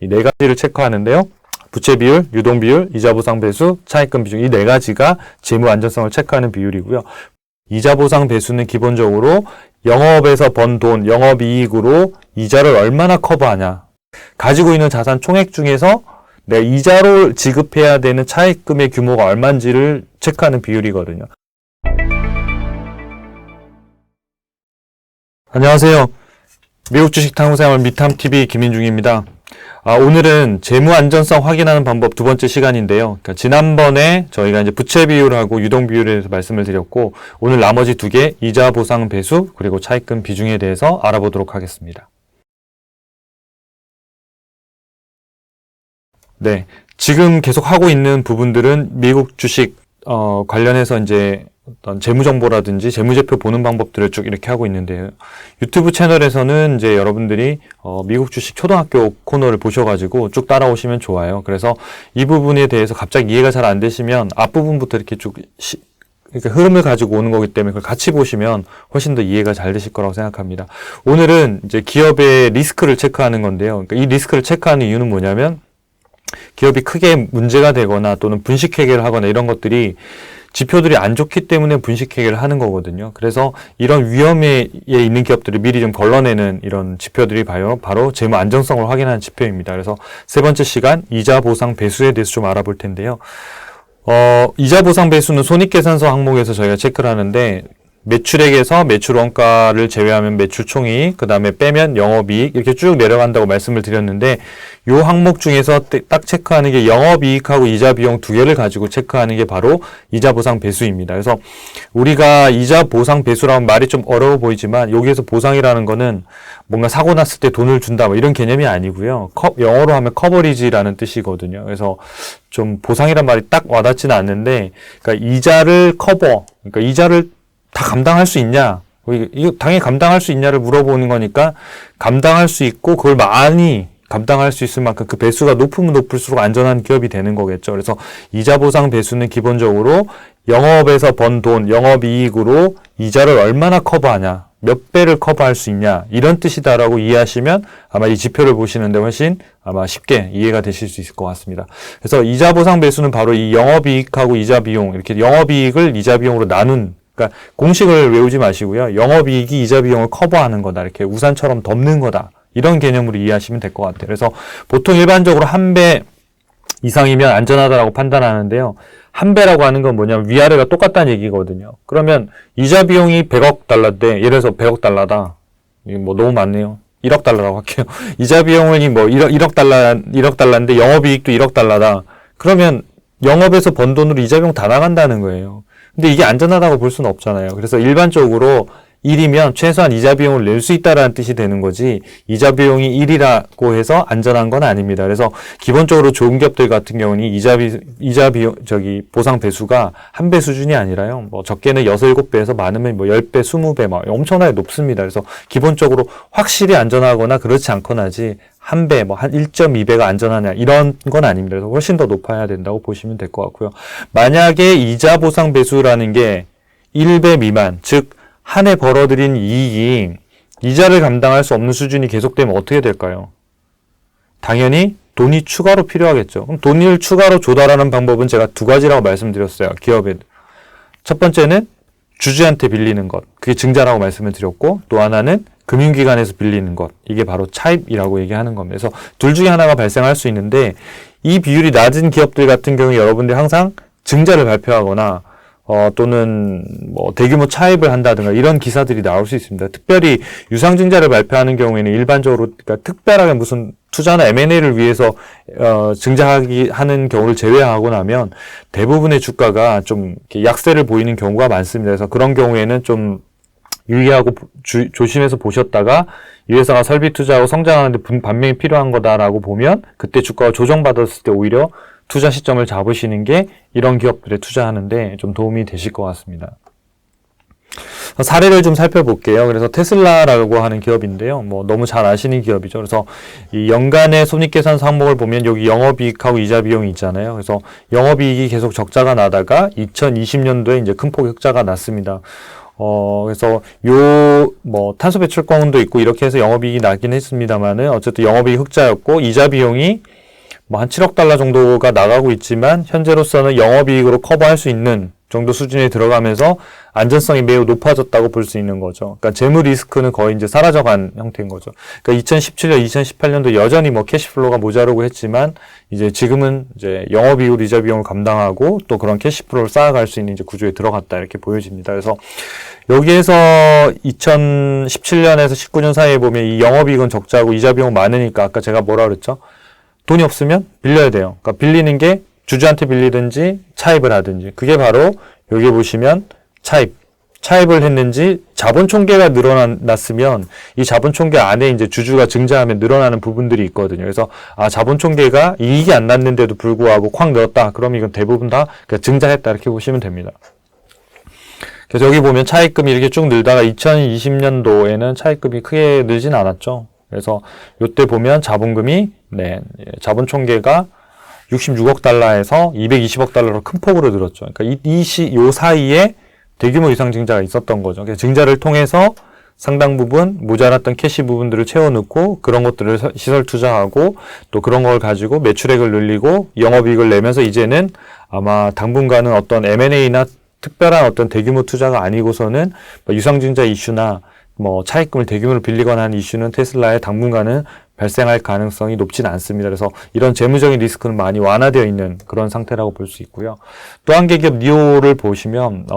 이 네 가지를 체크하는데요. 부채 비율, 유동 비율, 이자 보상 배수, 차입금 비중 이 네 가지가 재무 안전성을 체크하는 비율이고요. 이자 보상 배수는 기본적으로 영업에서 번 돈, 영업이익으로 이자를 얼마나 커버하냐. 가지고 있는 자산 총액 중에서 내가 이자로 지급해야 되는 차입금의 규모가 얼마인지를 체크하는 비율이거든요. 안녕하세요. 미국 주식 탐구생활 미탐TV 김인중입니다. 오늘은 재무 안전성 확인하는 방법 두 번째 시간인데요. 그러니까 지난번에 저희가 이제 부채 비율하고 유동 비율에 대해서 말씀을 드렸고, 오늘 나머지 두 개, 이자 보상 배수 그리고 차입금 비중에 대해서 알아보도록 하겠습니다. 네. 지금 계속 하고 있는 부분들은 미국 주식, 관련해서 이제 어떤 재무정보라든지 재무제표 보는 방법들을 쭉 이렇게 하고 있는데요. 유튜브 채널에서는 이제 여러분들이 미국 주식 초등학교 코너를 보셔가지고 쭉 따라오시면 좋아요. 그래서 이 부분에 대해서 갑자기 이해가 잘 안 되시면 앞부분부터 이렇게 쭉 그러니까 흐름을 가지고 오는 거기 때문에 그걸 같이 보시면 훨씬 더 이해가 잘 되실 거라고 생각합니다. 오늘은 이제 기업의 리스크를 체크하는 건데요. 그러니까 이 리스크를 체크하는 이유는 뭐냐면, 기업이 크게 문제가 되거나 또는 분식회계를 하거나 이런 것들이 지표들이 안 좋기 때문에 분식회계를 하는 거거든요. 그래서 이런 위험에 있는 기업들을 미리 좀 걸러내는 이런 지표들이 바로 재무 안정성을 확인하는 지표입니다. 그래서 세 번째 시간 이자 보상 배수에 대해서 좀 알아볼 텐데요. 이자 보상 배수는 손익계산서 항목에서 저희가 체크를 하는데, 매출액에서 매출 원가를 제외하면 매출 총이익, 그 다음에 빼면 영업이익, 이렇게 쭉 내려간다고 말씀을 드렸는데, 이 항목 중에서 딱 체크하는 게 영업이익하고 이자 비용 두 개를 가지고 체크하는 게 바로 이자 보상 배수입니다. 그래서 우리가 이자 보상 배수라는 말이 좀 어려워 보이지만, 여기에서 보상이라는 거는 뭔가 사고 났을 때 돈을 준다 뭐 이런 개념이 아니고요. 영어로 하면 커버리지라는 뜻이거든요. 그래서 좀 보상이란 말이 딱 와닿지는 않는데, 그러니까 이자를 그러니까 이자를 다 감당할 수 있냐? 이거 당연히 감당할 수 있냐를 물어보는 거니까, 감당할 수 있고 그걸 많이 감당할 수 있을 만큼 그 배수가 높으면 높을수록 안전한 기업이 되는 거겠죠. 그래서 이자 보상 배수는 기본적으로 영업에서 번 돈, 영업이익으로 이자를 얼마나 커버하냐, 몇 배를 커버할 수 있냐, 이런 뜻이다라고 이해하시면 아마 이 지표를 보시는데 훨씬 아마 쉽게 이해가 되실 수 있을 것 같습니다. 그래서 이자 보상 배수는 바로 이 영업이익하고 이자 비용, 이렇게 영업이익을 이자 비용으로 나눈, 그러니까 공식을 외우지 마시고요. 영업이익이 이자 비용을 커버하는 거다, 이렇게 우산처럼 덮는 거다, 이런 개념으로 이해하시면 될 것 같아요. 그래서 보통 일반적으로 한 배 이상이면 안전하다라고 판단하는데요. 한 배라고 하는 건 뭐냐면 위아래가 똑같다는 얘기거든요. 그러면 이자 비용이 100억 달러인데, 예를 들어서 100억 달러다. 이게 뭐 너무 많네요. 1억 달러라고 할게요. 이자 비용이 뭐 1억 달러인데 영업이익도 1억 달러다. 그러면 영업에서 번 돈으로 이자 비용 다 나간다는 거예요. 근데 이게 안전하다고 볼 수는 없잖아요. 그래서 일반적으로 1이면 최소한 이자 비용을 낼 수 있다라는 뜻이 되는 거지, 이자 비용이 1이라고 해서 안전한 건 아닙니다. 그래서 기본적으로 좋은 기업들 같은 경우는 이자 비용, 보상 배수가 한 배 수준이 아니라요. 뭐 적게는 6, 7배에서 많으면 뭐 10배, 20배 막 엄청나게 높습니다. 그래서 기본적으로 확실히 안전하거나 그렇지 않거나지 한 배, 뭐 한 1.2배가 안전하냐, 이런 건 아닙니다. 그래서 훨씬 더 높아야 된다고 보시면 될 것 같고요. 만약에 이자 보상 배수라는 게 1배 미만, 즉 한 해 벌어들인 이익이 이자를 감당할 수 없는 수준이 계속되면 어떻게 될까요? 당연히 돈이 추가로 필요하겠죠. 그럼 돈을 추가로 조달하는 방법은 제가 두 가지라고 말씀드렸어요. 기업에. 첫 번째는 주주한테 빌리는 것, 그게 증자라고 말씀을 드렸고, 또 하나는 금융기관에서 빌리는 것, 이게 바로 차입이라고 얘기하는 겁니다. 그래서 둘 중에 하나가 발생할 수 있는데, 이 비율이 낮은 기업들 같은 경우에 여러분들이 항상 증자를 발표하거나 또는 뭐 대규모 차입을 한다든가 이런 기사들이 나올 수 있습니다. 특별히 유상증자를 발표하는 경우에는 일반적으로, 그러니까 특별하게 무슨 투자나 M&A를 위해서 하는 경우를 제외하고 나면 대부분의 주가가 좀 이렇게 약세를 보이는 경우가 많습니다. 그래서 그런 경우에는 좀 유의하고 조심해서 보셨다가 이 회사가 설비 투자하고 성장하는데 반면이 필요한 거다라고 보면, 그때 주가가 조정받았을 때 오히려 투자 시점을 잡으시는 게 이런 기업들에 투자하는데 좀 도움이 되실 것 같습니다. 사례를 좀 살펴볼게요. 그래서 테슬라라고 하는 기업인데요. 뭐 너무 잘 아시는 기업이죠. 그래서 이 연간의 손익계산서 항목을 보면 여기 영업이익하고 이자 비용이 있잖아요. 그래서 영업이익이 계속 적자가 나다가 2020년도에 이제 큰 폭 흑자가 났습니다. 그래서 탄소 배출권도 있고 이렇게 해서 영업이익이 나긴 했습니다만은 어쨌든 영업이익 흑자였고 이자 비용이 한 7억 달러 정도가 나가고 있지만 현재로서는 영업이익으로 커버할 수 있는 정도 수준에 들어가면서 안전성이 매우 높아졌다고 볼 수 있는 거죠. 그러니까 재무 리스크는 거의 이제 사라져간 형태인 거죠. 그러니까 2017년, 2018년도 여전히 캐시플로우가 모자르고 했지만 이제 지금은 이제 영업이익으로 이자 비용을 감당하고 또 그런 캐시플로우를 쌓아갈 수 있는 이제 구조에 들어갔다 이렇게 보여집니다. 그래서 여기에서 2017년에서 19년 사이에 보면 이 영업이익은 적자고 이자 비용은 많으니까 아까 제가 뭐라 그랬죠? 돈이 없으면 빌려야 돼요. 그러니까 빌리는 게 주주한테 빌리든지 차입을 하든지 그게 바로 여기 보시면 차입을 했는지 자본 총계가 늘어났으면 이 자본 총계 안에 이제 주주가 증자하면 늘어나는 부분들이 있거든요. 그래서 자본 총계가 이익이 안 났는데도 불구하고 콱 늘었다. 그럼 이건 대부분 다 증자했다 이렇게 보시면 됩니다. 그래서 여기 보면 차입금이 이렇게 쭉 늘다가 2020년도에는 차입금이 크게 늘진 않았죠. 그래서 이때 보면 자본금이 자본 총계가 66억 달러에서 220억 달러로 큰 폭으로 늘었죠. 그러니까 요 사이에 대규모 유상 증자가 있었던 거죠. 그래서 증자를 통해서 상당 부분 모자랐던 캐시 부분들을 채워넣고 그런 것들을 시설 투자하고 또 그런 걸 가지고 매출액을 늘리고 영업이익을 내면서 이제는 아마 당분간은 어떤 M&A나 특별한 어떤 대규모 투자가 아니고서는 유상증자 이슈나 차입금을 대규모로 빌리거나 하는 이슈는 테슬라에 당분간은 발생할 가능성이 높지는 않습니다. 그래서 이런 재무적인 리스크는 많이 완화되어 있는 그런 상태라고 볼 수 있고요. 또 한 개 기업 니오를 보시면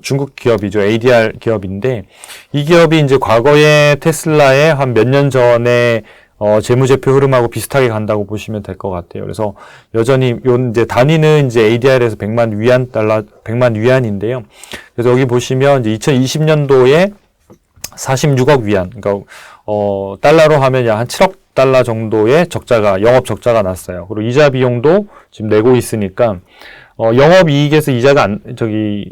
중국 기업이죠. ADR 기업인데 이 기업이 이제 과거에 테슬라의 한 몇 년 전에 재무제표 흐름하고 비슷하게 간다고 보시면 될 것 같아요. 그래서 여전히 이제 단위는 이제 ADR에서 100만 위안인데요. 그래서 여기 보시면 이제 2020년도에 46억 위안, 그러니까 달러로 하면 약 한 7억 달러 정도의 영업 적자가 났어요. 그리고 이자 비용도 지금 내고 있으니까 영업 이익에서 이자가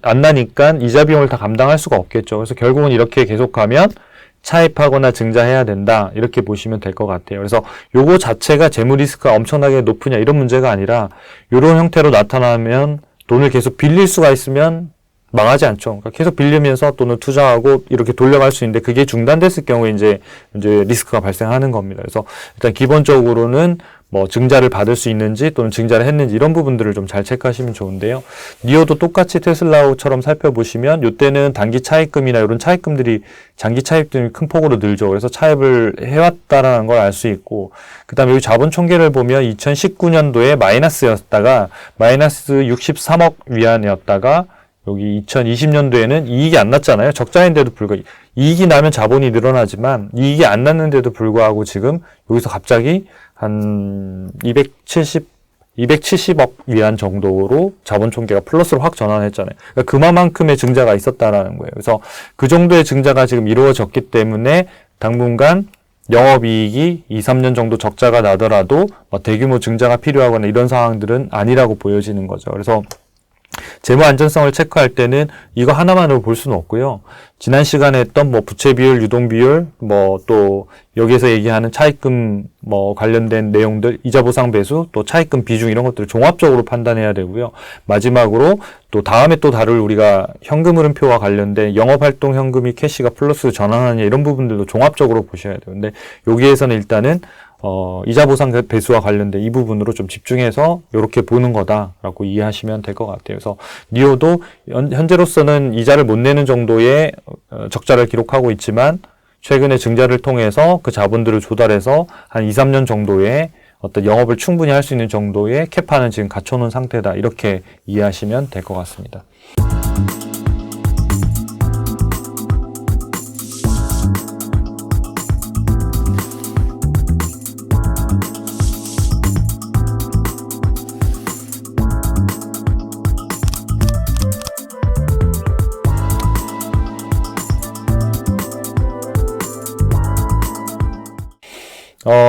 안 나니까 이자 비용을 다 감당할 수가 없겠죠. 그래서 결국은 이렇게 계속하면 차입하거나 증자해야 된다. 이렇게 보시면 될 것 같아요. 그래서 요거 자체가 재무 리스크가 엄청나게 높으냐 이런 문제가 아니라 이런 형태로 나타나면 돈을 계속 빌릴 수가 있으면 망하지 않죠. 그러니까 계속 빌리면서 돈을 투자하고 이렇게 돌려갈 수 있는데 그게 중단됐을 경우에 이제 리스크가 발생하는 겁니다. 그래서 일단 기본적으로는 증자를 받을 수 있는지 또는 증자를 했는지 이런 부분들을 좀 잘 체크하시면 좋은데요. 니오도 똑같이 테슬라처럼 살펴보시면 이때는 단기 차입금이나 이런 차입금들이 장기 차입금이 큰 폭으로 늘죠. 그래서 차입을 해왔다라는 걸 알 수 있고 그다음에 여기 자본 총계를 보면 2019년도에 마이너스였다가 마이너스 63억 위안이었다가 여기 2020년도에는 이익이 안 났잖아요. 적자인데도 불구하고 이익이 나면 자본이 늘어나지만 이익이 안 났는데도 불구하고 지금 여기서 갑자기 한 270억 위안 정도로 자본 총계가 플러스로 확 전환했잖아요. 그러니까 그만큼의 증자가 있었다라는 거예요. 그래서 그 정도의 증자가 지금 이루어졌기 때문에 당분간 영업이익이 2, 3년 정도 적자가 나더라도 대규모 증자가 필요하거나 이런 상황들은 아니라고 보여지는 거죠. 그래서 재무 안전성을 체크할 때는 이거 하나만으로 볼 수는 없고요. 지난 시간에 했던 부채 비율, 유동 비율, 또 여기에서 얘기하는 차입금 관련된 내용들, 이자 보상 배수, 또 차입금 비중 이런 것들을 종합적으로 판단해야 되고요. 마지막으로 또 다음에 또 다룰 우리가 현금 흐름표와 관련된 영업활동 현금이 캐시가 플러스 전환하냐 이런 부분들도 종합적으로 보셔야 돼요. 근데 여기에서는 일단은 이자 보상 배수와 관련된 이 부분으로 좀 집중해서 이렇게 보는 거다라고 이해하시면 될 것 같아요. 그래서 니오도 현재로서는 이자를 못 내는 정도의 적자를 기록하고 있지만 최근에 증자를 통해서 그 자본들을 조달해서 한 2, 3년 정도의 어떤 영업을 충분히 할 수 있는 정도의 캐파는 지금 갖춰놓은 상태다. 이렇게 이해하시면 될 것 같습니다.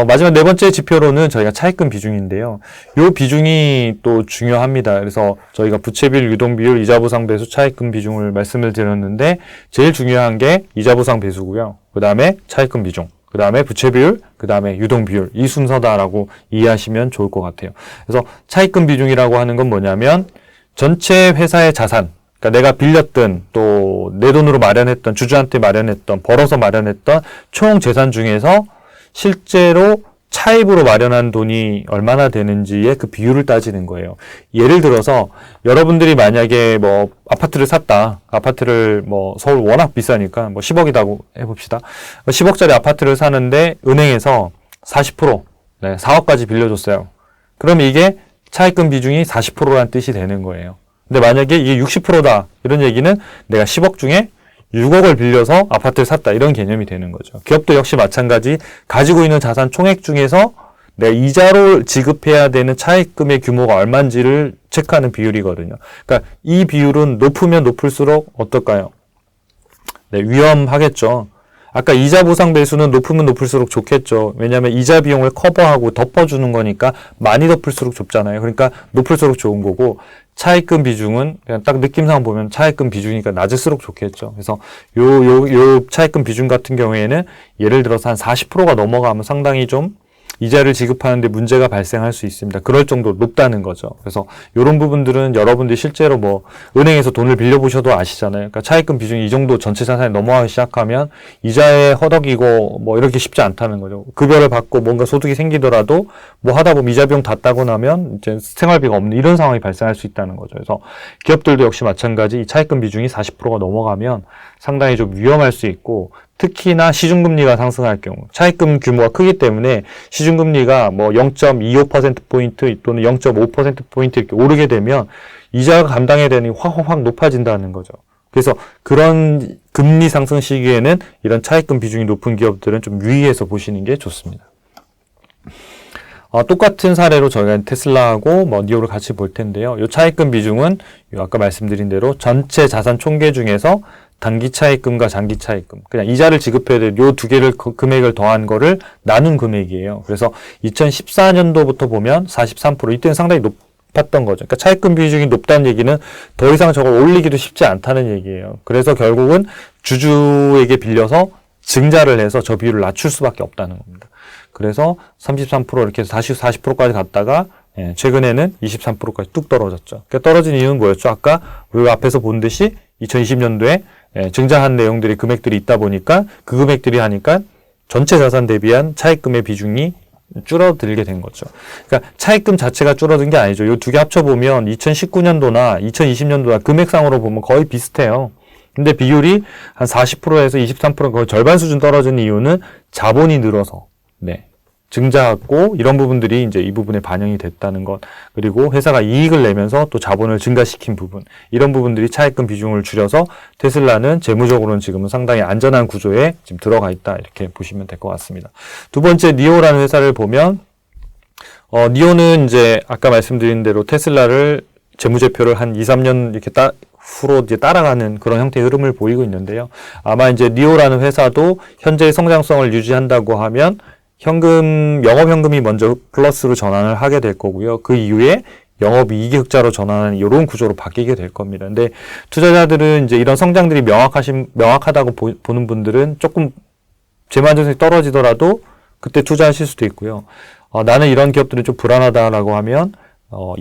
마지막 네 번째 지표로는 저희가 차입금 비중인데요. 이 비중이 또 중요합니다. 그래서 저희가 부채 비율, 유동 비율, 이자 보상 배수, 차입금 비중을 말씀을 드렸는데 제일 중요한 게 이자 보상 배수고요. 그 다음에 차입금 비중, 그 다음에 부채 비율, 그 다음에 유동 비율 이 순서다라고 이해하시면 좋을 것 같아요. 그래서 차입금 비중이라고 하는 건 뭐냐면 전체 회사의 자산, 그러니까 내가 빌렸든 또 내 돈으로 마련했던, 주주한테 마련했던, 벌어서 마련했던 총 재산 중에서 실제로 차입으로 마련한 돈이 얼마나 되는지의 그 비율을 따지는 거예요. 예를 들어서 여러분들이 만약에 뭐 아파트를 샀다. 아파트를 뭐 서울 워낙 비싸니까 뭐 10억이라고 해봅시다. 10억짜리 아파트를 사는데 은행에서 40%, 4억까지 빌려줬어요. 그럼 이게 차입금 비중이 40%라는 뜻이 되는 거예요. 근데 만약에 이게 60%다. 이런 얘기는 내가 10억 중에 6억을 빌려서 아파트를 샀다. 이런 개념이 되는 거죠. 기업도 역시 마찬가지 가지고 있는 자산 총액 중에서 내가 이자로 지급해야 되는 차입금의 규모가 얼마인지를 체크하는 비율이거든요. 그러니까 이 비율은 높으면 높을수록 어떨까요? 네, 위험하겠죠. 아까 이자 보상 배수는 높으면 높을수록 좋겠죠. 왜냐하면 이자 비용을 커버하고 덮어주는 거니까 많이 덮을수록 좋잖아요. 그러니까 높을수록 좋은 거고 차입금 비중은 그냥 딱 느낌상 보면 차입금 비중이니까 낮을수록 좋겠죠. 그래서 요 차입금 비중 같은 경우에는 예를 들어서 한 40%가 넘어가면 상당히 좀 이자를 지급하는데 문제가 발생할 수 있습니다. 그럴 정도로 높다는 거죠. 그래서 이런 부분들은 여러분들이 실제로 뭐 은행에서 돈을 빌려보셔도 아시잖아요. 그러니까 차입금 비중이 이 정도 전체 자산이 넘어가기 시작하면 이자에 허덕이고 뭐 이렇게 쉽지 않다는 거죠. 급여를 받고 뭔가 소득이 생기더라도 뭐 하다 보면 이자 비용 다 따고 나면 이제 생활비가 없는 이런 상황이 발생할 수 있다는 거죠. 그래서 기업들도 역시 마찬가지 이 차입금 비중이 40%가 넘어가면 상당히 좀 위험할 수 있고 특히나 시중금리가 상승할 경우 차입금 규모가 크기 때문에 시중금리가 뭐 0.25%포인트 또는 0.5%포인트 이렇게 오르게 되면 이자가 감당해야 되는 게 확 높아진다는 거죠. 그래서 그런 금리 상승 시기에는 이런 차입금 비중이 높은 기업들은 좀 유의해서 보시는 게 좋습니다. 똑같은 사례로 저희가 테슬라하고 뭐 니오를 같이 볼 텐데요. 이 차입금 비중은 아까 말씀드린 대로 전체 자산 총계 중에서 단기 차입금과 장기 차입금, 그냥 이자를 지급해야 될 요 두 개를 금액을 더한 거를 나눈 금액이에요. 그래서 2014년도부터 보면 43%, 이때는 상당히 높았던 거죠. 그러니까 차입금 비중이 높다는 얘기는 더 이상 저걸 올리기도 쉽지 않다는 얘기예요. 그래서 결국은 주주에게 빌려서 증자를 해서 저 비율을 낮출 수밖에 없다는 겁니다. 그래서 33% 이렇게 해서 다시 40%까지 갔다가 최근에는 23%까지 뚝 떨어졌죠. 그러니까 떨어진 이유는 뭐였죠? 아까 우리가 앞에서 본 듯이 2020년도에 증자한 내용들이 금액들이 있다 보니까 그 금액들이 하니까 전체 자산 대비한 차입금의 비중이 줄어들게 된 거죠. 그러니까 차입금 자체가 줄어든 게 아니죠. 이 두 개 합쳐보면 2019년도나 2020년도나 금액상으로 보면 거의 비슷해요. 근데 비율이 한 40%에서 23% 거의 절반 수준 떨어진 이유는 자본이 늘어서 증자했고 이런 부분들이 이제 이 부분에 반영이 됐다는 것, 그리고 회사가 이익을 내면서 또 자본을 증가시킨 부분, 이런 부분들이 차입금 비중을 줄여서 테슬라는 재무적으로는 지금은 상당히 안전한 구조에 지금 들어가 있다, 이렇게 보시면 될 것 같습니다. 두 번째 니오라는 회사를 보면 니오는 이제 아까 말씀드린 대로 테슬라를 재무제표를 한 2, 3년 이렇게 후로 이제 따라가는 그런 형태의 흐름을 보이고 있는데요. 아마 이제 니오라는 회사도 현재의 성장성을 유지한다고 하면 영업현금이 먼저 플러스로 전환을 하게 될 거고요. 그 이후에 영업이익이 흑자로 전환하는 이런 구조로 바뀌게 될 겁니다. 근데 투자자들은 이제 이런 성장들이 명확하다고 보는 분들은 조금 재무안전성이 떨어지더라도 그때 투자하실 수도 있고요. 나는 이런 기업들은 좀 불안하다라고 하면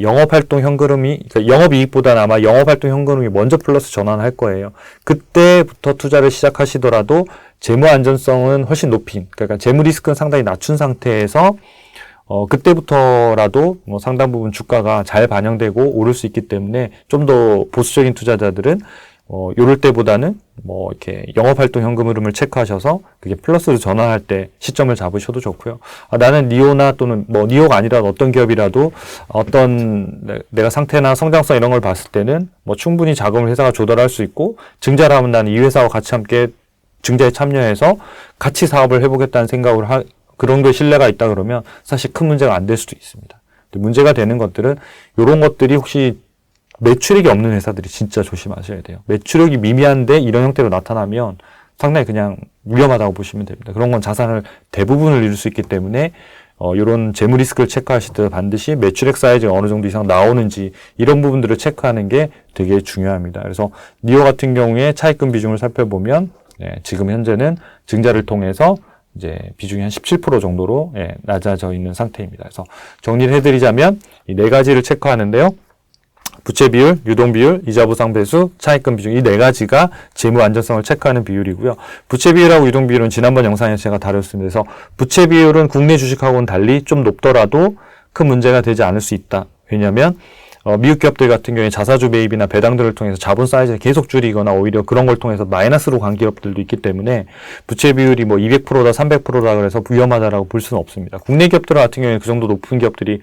영업활동 현금이, 그러니까 영업이익보다는 아마 영업활동 현금이 먼저 플러스 전환할 거예요. 그때부터 투자를 시작하시더라도 재무 안전성은 훨씬 높인, 그러니까 재무 리스크는 상당히 낮춘 상태에서 그때부터라도 뭐 상당 부분 주가가 잘 반영되고 오를 수 있기 때문에 좀 더 보수적인 투자자들은 요럴 때보다는 뭐 이렇게 영업활동 현금 흐름을 체크하셔서 그게 플러스로 전환할 때 시점을 잡으셔도 좋고요. 나는 니오나 또는 뭐 니오가 아니라 어떤 기업이라도 어떤 내가 상태나 성장성 이런 걸 봤을 때는 뭐 충분히 자금을 회사가 조달할 수 있고 증자를 하면 나는 이 회사와 같이 함께 증자에 참여해서 같이 사업을 해보겠다는 생각을 그런 거에 신뢰가 있다 그러면 사실 큰 문제가 안 될 수도 있습니다. 문제가 되는 것들은 이런 것들이 혹시 매출액이 없는 회사들이 진짜 조심하셔야 돼요. 매출액이 미미한데 이런 형태로 나타나면 상당히 그냥 위험하다고 보시면 됩니다. 그런 건 자산을 대부분을 잃을 수 있기 때문에 이런 재무 리스크를 체크하실 때 반드시 매출액 사이즈가 어느 정도 이상 나오는지 이런 부분들을 체크하는 게 되게 중요합니다. 그래서 니오 같은 경우에 차입금 비중을 살펴보면 지금 현재는 증자를 통해서 이제 비중이 한 17% 정도로 낮아져 있는 상태입니다. 그래서 정리를 해드리자면 이 네 가지를 체크하는데요. 부채 비율, 유동 비율, 이자 보상 배수, 차입금 비중 이 네 가지가 재무 안전성을 체크하는 비율이고요. 부채 비율하고 유동 비율은 지난번 영상에서 제가 다뤘습니다. 그래서 부채 비율은 국내 주식하고는 달리 좀 높더라도 큰 문제가 되지 않을 수 있다. 왜냐하면 미국 기업들 같은 경우에 자사주 매입이나 배당들을 통해서 자본 사이즈를 계속 줄이거나 오히려 그런 걸 통해서 마이너스로 간 기업들도 있기 때문에 부채 비율이 뭐 200%다 300%다 그래서 위험하다라고 볼 수는 없습니다. 국내 기업들 같은 경우에는 그 정도 높은 기업들이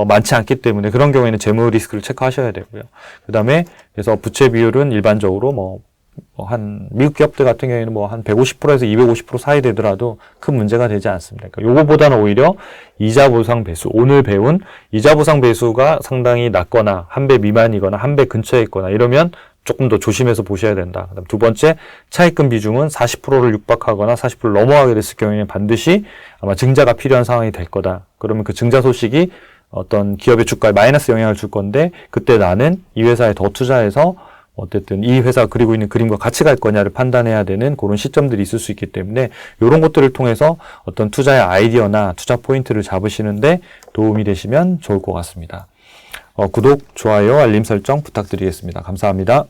많지 않기 때문에 그런 경우에는 재무 리스크를 체크하셔야 되고요. 그 다음에 그래서 부채 비율은 일반적으로 한 미국 기업들 같은 경우에는 뭐 한 150%에서 250% 사이 되더라도 큰 문제가 되지 않습니다. 그러니까 요거보다는 오히려 이자 보상 배수, 오늘 배운 이자 보상 배수가 상당히 낮거나 한 배 미만이거나 한 배 근처에 있거나 이러면 조금 더 조심해서 보셔야 된다. 그다음 두 번째, 차입금 비중은 40%를 육박하거나 40%를 넘어가게 됐을 경우에는 반드시 아마 증자가 필요한 상황이 될 거다. 그러면 그 증자 소식이 어떤 기업의 주가에 마이너스 영향을 줄 건데 그때 나는 이 회사에 더 투자해서 어쨌든 이 회사가 그리고 있는 그림과 같이 갈 거냐를 판단해야 되는 그런 시점들이 있을 수 있기 때문에 이런 것들을 통해서 어떤 투자의 아이디어나 투자 포인트를 잡으시는데 도움이 되시면 좋을 것 같습니다. 구독, 좋아요, 알림 설정 부탁드리겠습니다. 감사합니다.